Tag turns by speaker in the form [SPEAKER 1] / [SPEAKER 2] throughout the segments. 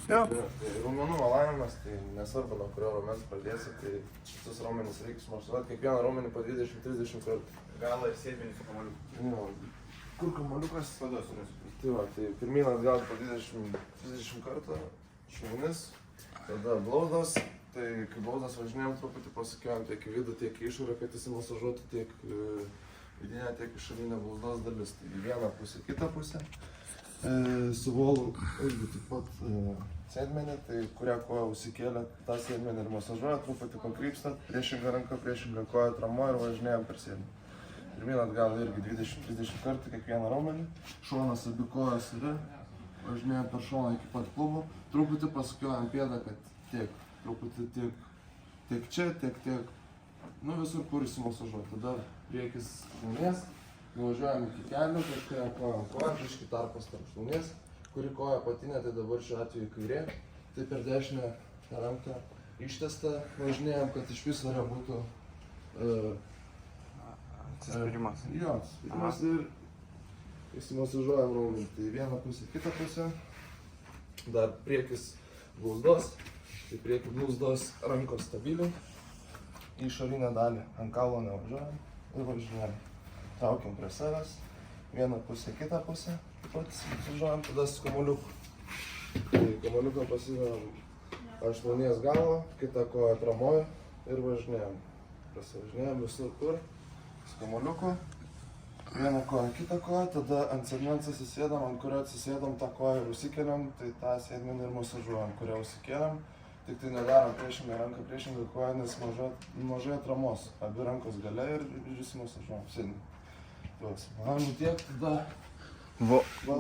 [SPEAKER 1] Jo.
[SPEAKER 2] Tai raumenų valavimas, tai nesvarbu, nuo kurio raumens pradėsi, tai visus raumenis reikia smaštuoti, kiekvieną raumenį po 20-30 kartų.
[SPEAKER 3] Galą ir sėdmenį su kamuoliuku.
[SPEAKER 2] Jo, kur kamuoliukas?
[SPEAKER 3] Tada surasiu.
[SPEAKER 2] Tai va, tai pirmyn atgal po 20-30 kartų, šunis, tada blauzdos, tai kai blauzdas važinėjom truputį pasukiojom tiek į vidų, tiek į išorę, kad įsimasažuotų tiek vidinę, tiek išorinę blauzdos dalis. Tai į vieną pusę, kitą pusę. Su volu irgi taip pat sėdmenį, tai kurią koją užsikėlė, tą sėdmenį ir masažuoja, truputį pakrypstat, priešingą ranką, priešingą koją tramuoja ir važinėjom per sėdmenį. Pirmyn atgal irgi 20-30 kartų kiekvieną raumenį, šonas abi kojas yra, važinėjom per šoną iki pat klubo, truputį pasukiojam pėdą, kad tiek, truputį tiek čia, tiek, nu visur kur įsimasažuoti. Tada priekis šlaunies, nuvažiuojam iki kelių, kažkaip kojam koją, biškį tarpas tarp šlaunies, kuri koja apatinė, tai dabar šiuo atveju kairė, tai per dešinę ranką ištestą važinėjom, kad iš viso būtų
[SPEAKER 1] Atsispyrimas.
[SPEAKER 2] Jo, atsispyrimas ir įsimasažuojam raumenį. Tai vieną pusę, kitą pusę. Dar priekis blauzdos, tai priekį blauzdos rankos stabiliai. Į išorinę dalį ant kaulo nevažiuojam ir važinėjam. Traukiam prie savęs, vieną pusę, kitą pusę. Taip pat įsimasažuojam, tada su kamuoliuku. Tai kamuoliuką pasidedam ant šlaunies galo, kitą koją tramuoju ir važinėjam. Prasivažinėjam visur kur. Su kamuoliuku, vieną koją, kitą koją, tada ant sėdmens atsisėdam, ant kurio atsisėdam tą koją ir užsikeliam, tai tą sėdmenį ir masažuojam, kurią užsikeliam, tik tai nedarom priešingą ranką, priešingą koją, nes mažai atramos, abi rankos gale ir įsimasažuojam sėdmenį. Tuos, valanų tiek, tada...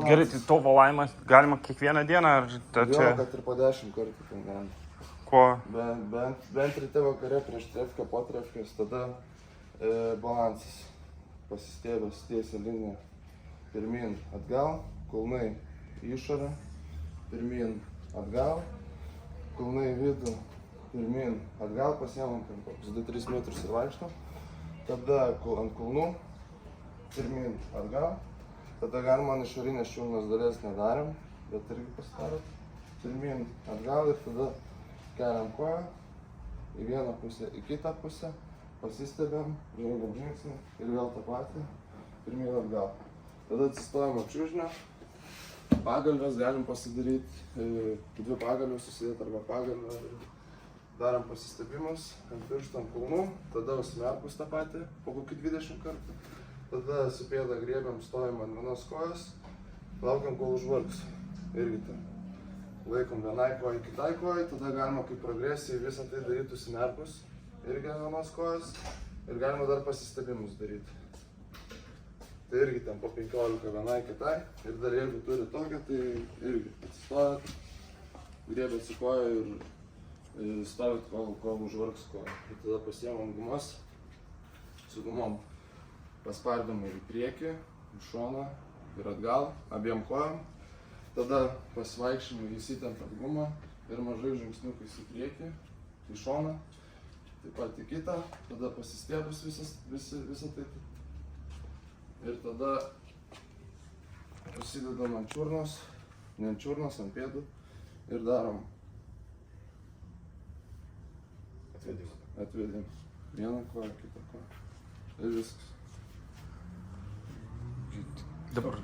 [SPEAKER 1] Gerai, tai to valavimas galima kiekvieną dieną, ar
[SPEAKER 2] Jo,
[SPEAKER 1] čia...
[SPEAKER 2] kad ir po 10 kartų ten galima.
[SPEAKER 1] Ko?
[SPEAKER 2] Bent ryte vakare prieš trefkę, po trefkės, tada balansas. Pasistiebęs tiesia linija pirmyn atgal, kulnai į išorę, pirmyn atgal, kulnai į vidų, pirmyn atgal, pasiemam ten kokius 2-3 metrus ir vaikštam. Tada ant kulnų, pirmyn atgal. Tada galima ant išorinės čiurnos dalies nedarėm, bet irgi pasidarot. Pirmyn atgal ir tada keliam koją į vieną pusę, į kitą pusę. Pasistebėm, žengiam žingsnį ir vėl tą patį, pirmyn atgal. Tada atsistojam ant čiužnio, pagalves galim pasidaryti, 2 pagalves susidėti arba pagalvę. Darom pasistebimus ant pirštų, ant kulnų, tada užsimerkus tą patį, po kokį 20 kartų. Tada su pėda griebiam, stojam ant vienos kojos, laukiam kol užvargs. Irgi ten. Laikom vienai kojai, kitai kojai, tada galima kaip progresijai visą tai daryti užsimerkus. Irgi ant vienos kojas ir galima dar pasistebimus daryti. Tai irgi ten po 15 vienai kitai ir dar jeigu turi tokią, tai irgi atsistojat, griebėsi koją ir stovit kol užvargs koją. Ir tada pasiemam gumas, su gumom paspardom ir į priekį, į šoną ir atgal, abiem kojom. Tada pasivaikščiojimai įsitempiant gumą ir mažai žingsniukais į priekį, į šoną. Taip pat į kitą, tada pasistiebus visą tai. Ir tada pasidedam ant čiurnos, ne ant čiurnos, ant pėdų ir darom atvedimą. Vieną koją, kitą koją. Ir viskas.
[SPEAKER 1] Dabar